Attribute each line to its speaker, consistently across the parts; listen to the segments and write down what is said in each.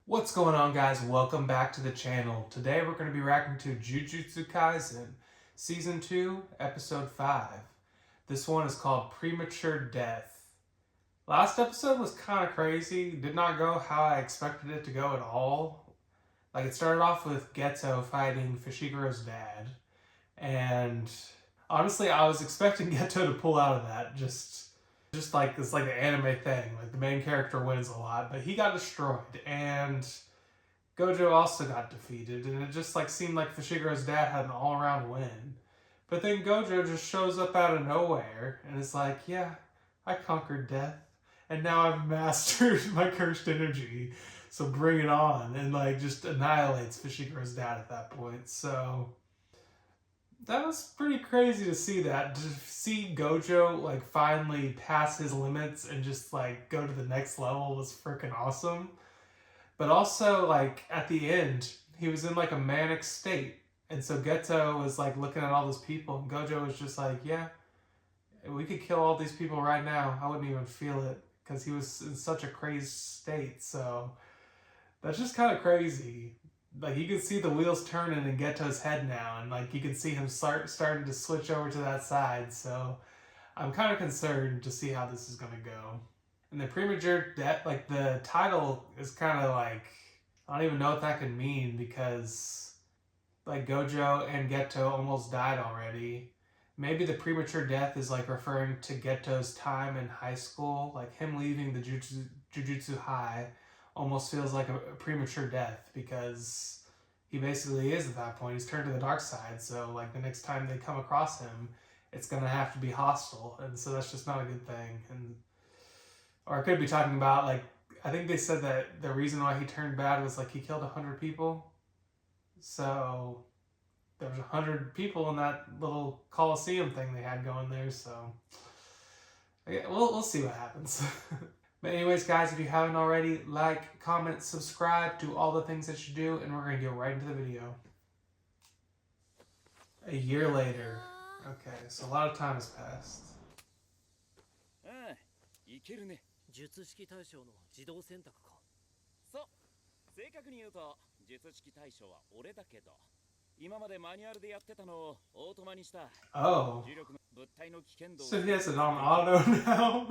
Speaker 1: What's going on, guys? Welcome back to the channel. Today we're going to be reacting to Jujutsu Kaisen Season 2, Episode 5. This one is called Premature Death. Last episode was kind of crazy. Did not go how I expected it to go at all. Like, it started off with Geto fighting Fushiguro's dad. And honestly, I was expecting Geto to pull out of that. Just like it's like the anime thing, like the main character wins a lot, but he got destroyed, and Gojo also got defeated, and it just like seemed like Fushiguro's dad had an all-around win. But then Gojo just shows up out of nowhere and is like, yeah, I conquered death, and now I've mastered my cursed energy, so bring it on, and like just annihilates Fushiguro's dad at that point. So that was pretty crazy to see that. To see Gojo like finally pass his limits and just like go to the next level was freaking awesome. But also, like, at the end, he was in like a manic state. And so Geto was like looking at all those people, and Gojo was just like, yeah, we could kill all these people right now. I wouldn't even feel it, because he was in such a crazed state. So that's just kind of crazy. Like, you can see the wheels turning in Geto's head now, and like you can see him starting to switch over to that side. So I'm kind of concerned to see how this is gonna go. And the Premature Death, like the title is kind of like, I don't even know what that could mean, because like Gojo and Geto almost died already. Maybe the Premature Death is like referring to Geto's time in high school, like him leaving the Jujutsu High almost feels like a premature death, because he basically is at that point. He's turned to the dark side, so like the next time they come across him, it's gonna have to be hostile, and so that's just not a good thing. And or I could be talking about, like, I think they said that the reason why he turned bad was like he killed 100 people, so there was 100 people in that little Coliseum thing they had going there. So yeah, we'll see what happens. But anyways, guys, if you haven't already, like, comment, subscribe, do all the things that you do, and we're going to get right into the video. A year later. Okay, so a lot of time has passed.
Speaker 2: いけるね。術式対象の自動選択か。そう。正確に言うと、術式対象は俺だけど、今までマニュアルでやってたのをオートマにした。
Speaker 1: Oh.
Speaker 2: 重力の物体の危険度を。
Speaker 1: So he has it on auto now.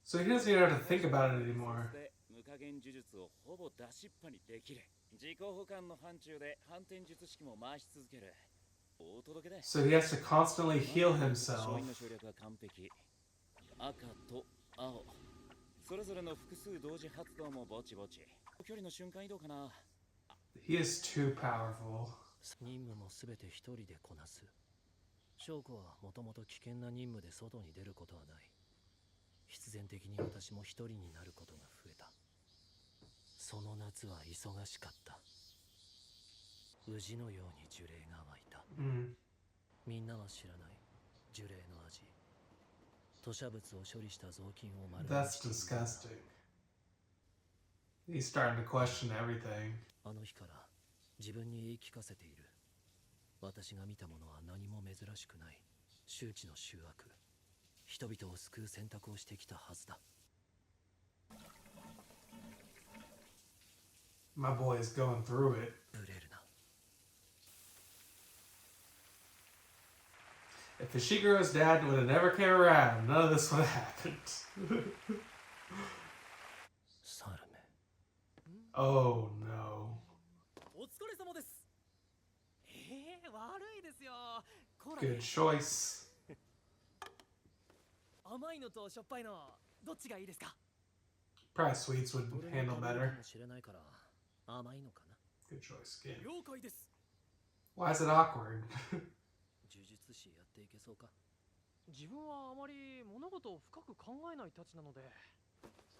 Speaker 1: So he doesn't even have to think about it anymore.
Speaker 2: 無加減呪術をほぼ出しっぱにできる。自己保管の範疇で反転術式も回し続ける。お届けだ。
Speaker 1: So he has to constantly heal himself.
Speaker 2: 勝因の省略は完璧。赤と青。それぞれの複数同時発動もぼちぼち。距離の瞬間移動かな。
Speaker 1: He is too powerful.
Speaker 2: 任務もすべて一人でこなす。翔子はもともと危険な任務で外に出ることはない。必然的に私も一人になることが増えた。その夏は忙しかった。宇治のように呪霊が湧いた。みんなは知らない呪霊の味。吐砂物を処理した雑巾を丸め。
Speaker 1: That's disgusting. He's starting to question everything.
Speaker 2: あの日から自分に言い聞かせている。私が見たものは何も珍しくない。周知の醜悪。人々を救う選択をしてきたはずだ。
Speaker 1: My boy is going through it.
Speaker 2: ブレるな。
Speaker 1: If Fushiguro's dad would have never came around, none of this would have happened.
Speaker 2: サルメ。
Speaker 1: Oh no.
Speaker 3: お疲れ様です。悪いですよ。
Speaker 1: Good choice.
Speaker 3: 甘いのとしょっぱいのどっちがいいですか？
Speaker 1: Probably sweets would handle better.
Speaker 2: 知らないから甘いのかな。
Speaker 1: Good choice again.
Speaker 3: 了解です。
Speaker 1: Why is it awkward?
Speaker 2: 呪術師やっていけそうか。
Speaker 3: 自分はあまり物事を深く考えないたちなので、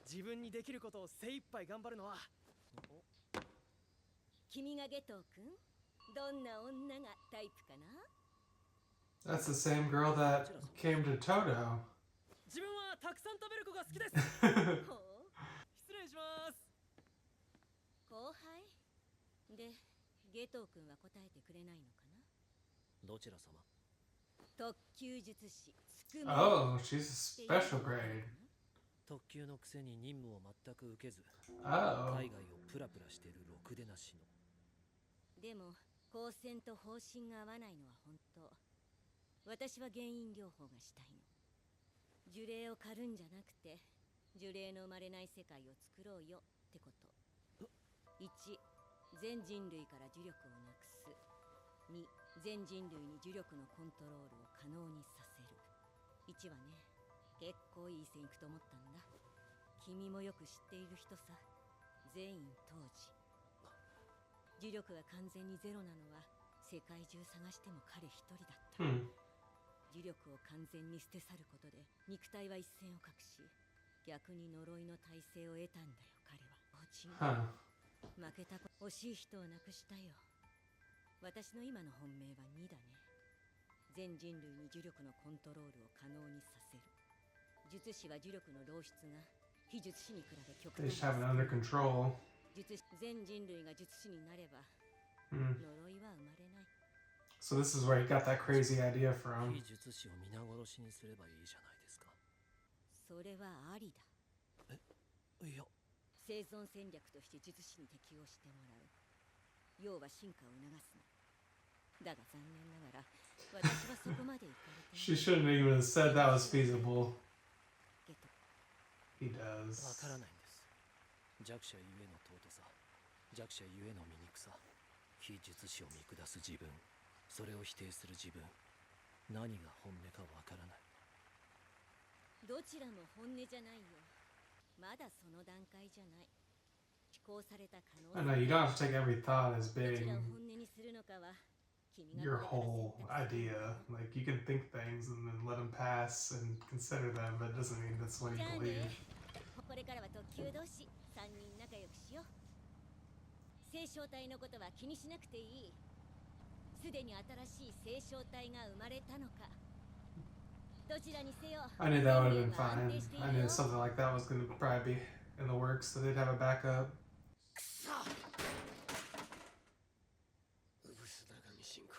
Speaker 3: 自分にできることを精一杯頑張るのは。
Speaker 4: 君がゲトウ君、どんな女がタイプかな？
Speaker 1: That's the same girl that came to Todo.
Speaker 3: 自分はたくさん食べる子が好きです。
Speaker 4: ほう。
Speaker 3: 失礼します。
Speaker 4: 後輩で、ゲトウ君は答えてくれないのかな？
Speaker 2: どちら様？
Speaker 4: 特級術師スクー
Speaker 1: Oh, she's a special grade.
Speaker 2: 特級のくせに任務を全く受けず、
Speaker 1: Oh.
Speaker 2: 海外をプラプラしてるろくでなしの。
Speaker 4: でも光線と方針が合わないのは本当。私は原因療法がしたいの。呪霊を狩るんじゃなくて呪霊の生まれない世界を作ろうよってこと。1、全人類から呪力をなくす。2、全人類に呪力のコントロールを可能にさせる。1はね、結構いい線いくと思ったんだ。君もよく知っている人さ。全員当時。呪力が完全にゼロなのは世界中探しても彼一人だった。呪力を完全に捨て去ることで肉体は一線を画し、逆に呪いの体制を得たんだよ彼は。負けた惜しい人を亡くしたよ。私の今の本命は2だね。全人類に呪力のコントロールを可能にさせる。術師は呪力の漏出が非術師に比べ極端に少ない。全人類が術師になれば呪いは生まれない。
Speaker 1: So this is where he got that crazy idea from.
Speaker 2: 非術師を皆殺しにすればいいじゃないですか。
Speaker 4: それはありだ。
Speaker 2: いや、
Speaker 4: 生存戦略として術師に適応してもらう。要は進化を促すの。だが残念ながら私はそこまでいかれて
Speaker 1: She shouldn't even have said that was feasible.
Speaker 4: ゲト。
Speaker 1: He
Speaker 2: わ
Speaker 1: does.
Speaker 2: からないんです。弱者ゆえの尊さ、弱者ゆえの醜さ、非術師を見下す自分、それを否定する自分、何が本音かわからない。
Speaker 4: どちらも本音じゃないよ。まだその段階じゃない。思考された可能
Speaker 1: I know you don't have to take every thought as
Speaker 4: どち
Speaker 1: being
Speaker 4: らを本音にするのかは君が
Speaker 1: your
Speaker 4: これから
Speaker 1: whole
Speaker 4: 選択するんだ
Speaker 1: idea.
Speaker 4: よ。
Speaker 1: Like you can think things and then let them pass and consider them, but it doesn't mean that's what
Speaker 4: じ
Speaker 1: you
Speaker 4: ゃあ
Speaker 1: believe.
Speaker 4: ね、これからは特級同士3人仲良くしよう。星漿体のことは気にしなくていい。すでに新しい星漿体が生まれたのか。どちらにせよ
Speaker 1: I knew that would have been
Speaker 4: 人間は安
Speaker 1: fine.
Speaker 4: 定してい
Speaker 1: I
Speaker 4: る
Speaker 1: knew
Speaker 4: よ。
Speaker 1: something like that was going to probably be in the works, so they'd have a backup.
Speaker 2: くそ！うぶす長見信仰。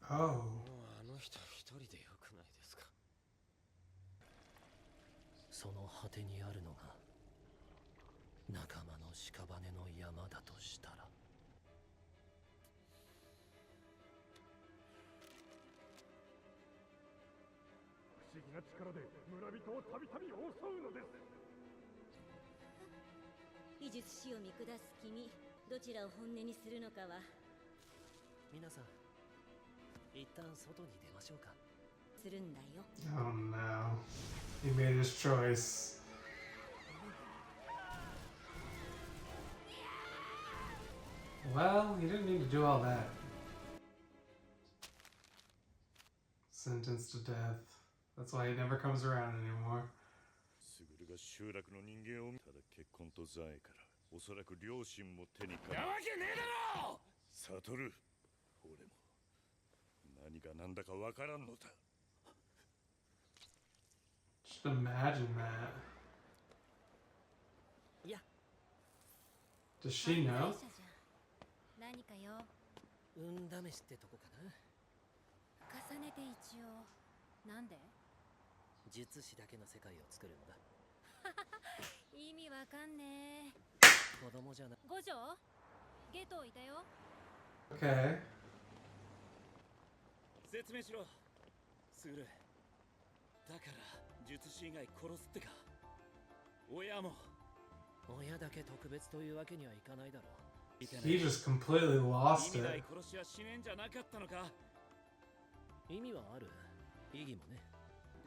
Speaker 1: Oh.
Speaker 2: もうあの人一人でよくないですか。その果てにあるのが仲間の屍の山だとしたら。
Speaker 5: 不思議な力で村人をたびたび襲うのです。
Speaker 4: 非術師を見下す君、どちらを本音にするのかは
Speaker 2: 皆さん、一旦外に出ましょうか。
Speaker 4: するんだよ。
Speaker 1: Oh no. He made his choice. Well, he didn't need to do all that. Sentenced to death. That's why he never comes around anymore.
Speaker 5: スグルが集落の人間をただ結婚と財からおそらく両親も手にかけ。なわけねえだろ。サトル、俺も何が何だかわからんのだ。
Speaker 1: Just imagine that.
Speaker 2: いや、
Speaker 1: Does she know?
Speaker 4: 何かよ。
Speaker 2: 運試しってとこかな。
Speaker 4: 重ねて一応。なんで？
Speaker 2: 術師だけの世界を作るんだ。
Speaker 4: 意味わかんね
Speaker 2: 子供じゃな。
Speaker 4: ゴジョ？ゲトいたよ。
Speaker 1: Okay.
Speaker 5: 説明しろ。スグル。だから術師以外殺すってか。親も。
Speaker 2: 親だけ特別というわけにはいかないだろう。
Speaker 1: He just completely lost
Speaker 5: 意味ない
Speaker 1: it.
Speaker 5: 殺しはしねえんじゃなかったのか。
Speaker 2: 意味はある。意義もね。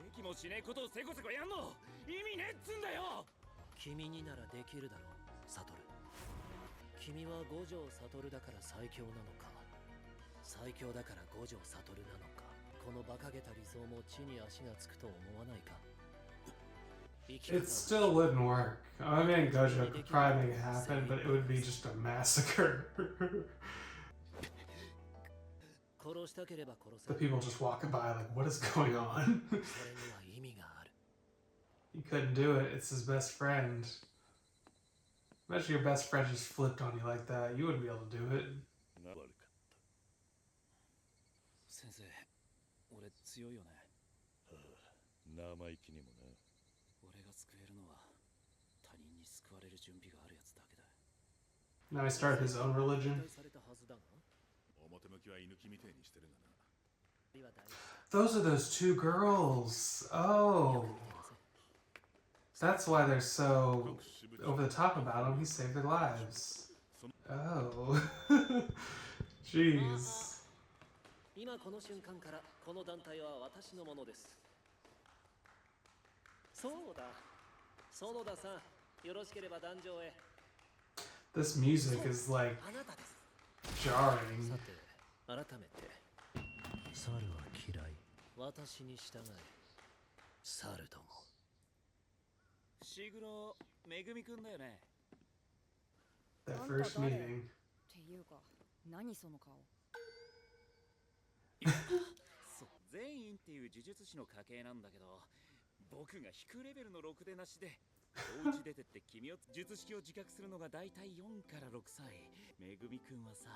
Speaker 5: できもしねえことをせこせこやんの意味ねえっつんだよ。
Speaker 2: 君にならできるだろう、サトル。君は五条サトルだから最強なのか、最強だから五条サトルなのか。この馬鹿げた理想も地に足がつくと思わないか。
Speaker 1: It still wouldn't work. I mean, Gojo could probably make it happen, but it would be just a massacre.
Speaker 2: 殺したければ殺
Speaker 1: The
Speaker 2: せ。
Speaker 1: people just walking by like, what is going on?
Speaker 2: それには意味がある。
Speaker 1: He couldn't do it. It's his best friend. Imagine your best friend just flipped on you like that. You wouldn't be able to do it.
Speaker 5: 悪かった。
Speaker 2: 先生、俺強いよね。
Speaker 5: 生意気にもな。
Speaker 2: 俺が救えるのは他人に救
Speaker 1: Now he started his own religion.
Speaker 2: 期待されたはずだが、
Speaker 5: 表向きは犬貴みてえにしてるがな。
Speaker 1: Those are those two girls. Oh. That's why they're so over the top about him. He saved their lives. Oh. Jeez.
Speaker 2: 今この瞬間からこの団体は私のものです。そうだ。園田さん、よろしければ壇上へ。
Speaker 1: This music is like
Speaker 2: あなたです。
Speaker 1: jarring.
Speaker 2: さて、改めて。猿は嫌い。私に従え。猿ども。
Speaker 6: 伏黒めぐみくんだよね。
Speaker 1: That first meeting.
Speaker 7: っていうか、何その顔。
Speaker 6: そう、全員っていう呪術師の家系なんだけど、僕が低レベルのろくでなしで、お家出てって君を術式を自覚するのがだいたい4から6歳。めぐみくんはさ、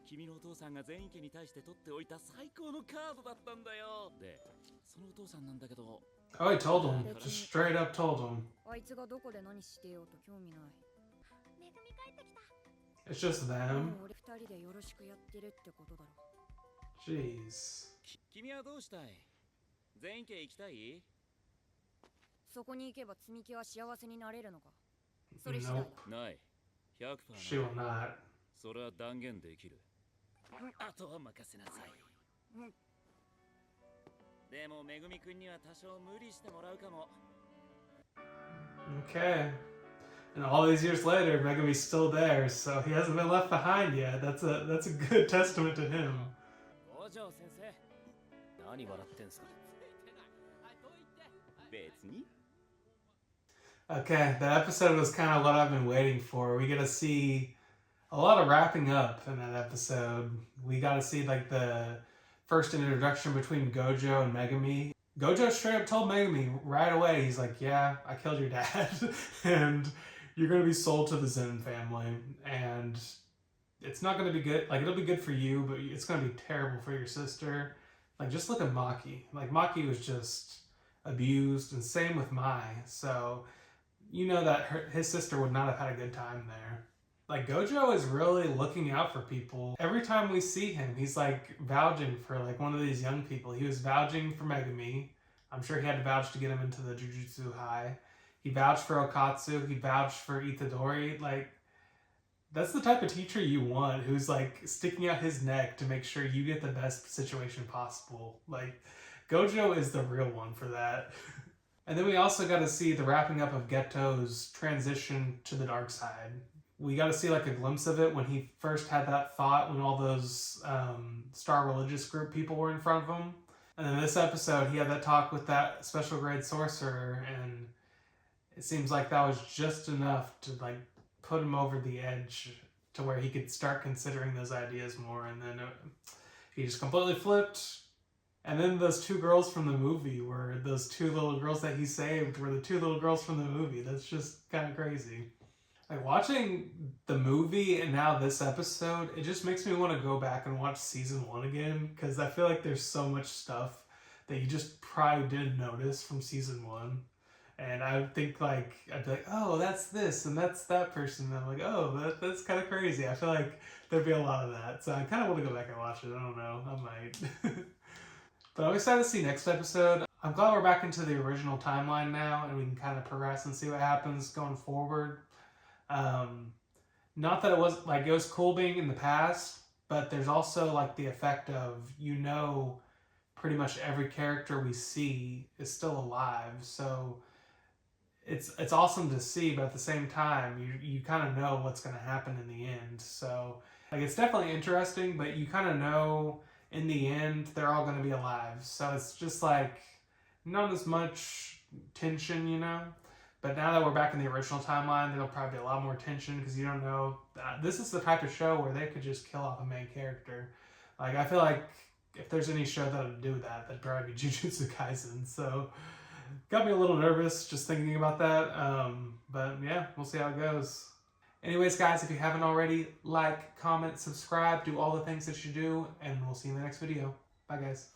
Speaker 6: 君のお父さんが全員家に対して取っておいた最高のカードだったんだよ。で、そのお父さんなんだけど。
Speaker 1: Oh, he told him. Just straight up told him.
Speaker 7: あいつがどこで何してようと興味ない。
Speaker 4: めぐみ帰ってきた。
Speaker 1: It's just
Speaker 7: で
Speaker 1: them.
Speaker 7: も俺二人でよろしくやってるってことだろ。
Speaker 1: Jeez.
Speaker 6: 君はどうしたい？全員家行きたい？
Speaker 7: そこに行けば積み木は幸せになれるのか。それ次第
Speaker 1: Nope.
Speaker 7: だ。
Speaker 6: ない。100%
Speaker 1: She will not.
Speaker 6: それは断言できる。あとは任せなさい。でもめぐみくんには多少無理してもらうかも。
Speaker 1: Okay. And all these years later, Megumi's still there, so he hasn't been left behind yet. That's a good testament to him.
Speaker 2: 五条先生。何笑ってんすか。
Speaker 6: 別に。
Speaker 1: Okay, that episode was kind of what I've been waiting for. We get to see a lot of wrapping up in that episode. We got to see like the first introduction between Gojo and Megumi. Gojo straight up told Megumi right away, he's like, yeah, I killed your dad. And you're going to be sold to the Zen family. And it's not going to be good. Like, it'll be good for you, but it's going to be terrible for your sister. Like, just look at Maki. Like, Maki was just abused, and same with Mai. So, you know that his sister would not have had a good time there. Like, Gojo is really looking out for people. Every time we see him, he's like vouching for like one of these young people. He was vouching for Megumi. I'm sure he had to vouch to get him into the Jujutsu High. He vouched for Okatsu. He vouched for Itadori. Like, that's the type of teacher you want, who's like sticking out his neck to make sure you get the best situation possible. Like, Gojo is the real one for that. And then we also got to see the wrapping up of Geto's transition to the dark side. We got to see like a glimpse of it when he first had that thought when all those Star Religious Group people were in front of him. And then this episode, he had that talk with that special grade sorcerer, and it seems like that was just enough to like put him over the edge to where he could start considering those ideas more. And then he just completely flipped. And then those two girls from the movie were those two little girls that he saved were the two little girls from the movie. That's just kind of crazy. Like, watching the movie and now this episode, it just makes me want to go back and watch season 1 again, because I feel like there's so much stuff that you just probably didn't notice from season 1. And I think like, I'd be like, oh, that's this and that's that person. And I'm like, oh, that's kind of crazy. I feel like there'd be a lot of that. So I kind of want to go back and watch it. I don't know. I might. But I'm excited to see next episode. I'm glad we're back into the original timeline now, and we can kind of progress and see what happens going forward. Not that it was cool being in the past, but there's also like the effect of, you know, pretty much every character we see is still alive. So it's awesome to see, but at the same time, you kind of know what's going to happen in the end. So like, it's definitely interesting, but you kind of know in the end they're all going to be alive. So it's just like not as much tension, you know. But now that we're back in the original timeline, there'll probably be a lot more tension, because you don't know. This is the type of show where they could just kill off a main character. Like, I feel like if there's any show that would do that, that'd probably be Jujutsu Kaisen. So, got me a little nervous just thinking about that. But yeah, we'll see how it goes. Anyways, guys, if you haven't already, like, comment, subscribe, do all the things that you do, and we'll see you in the next video. Bye, guys.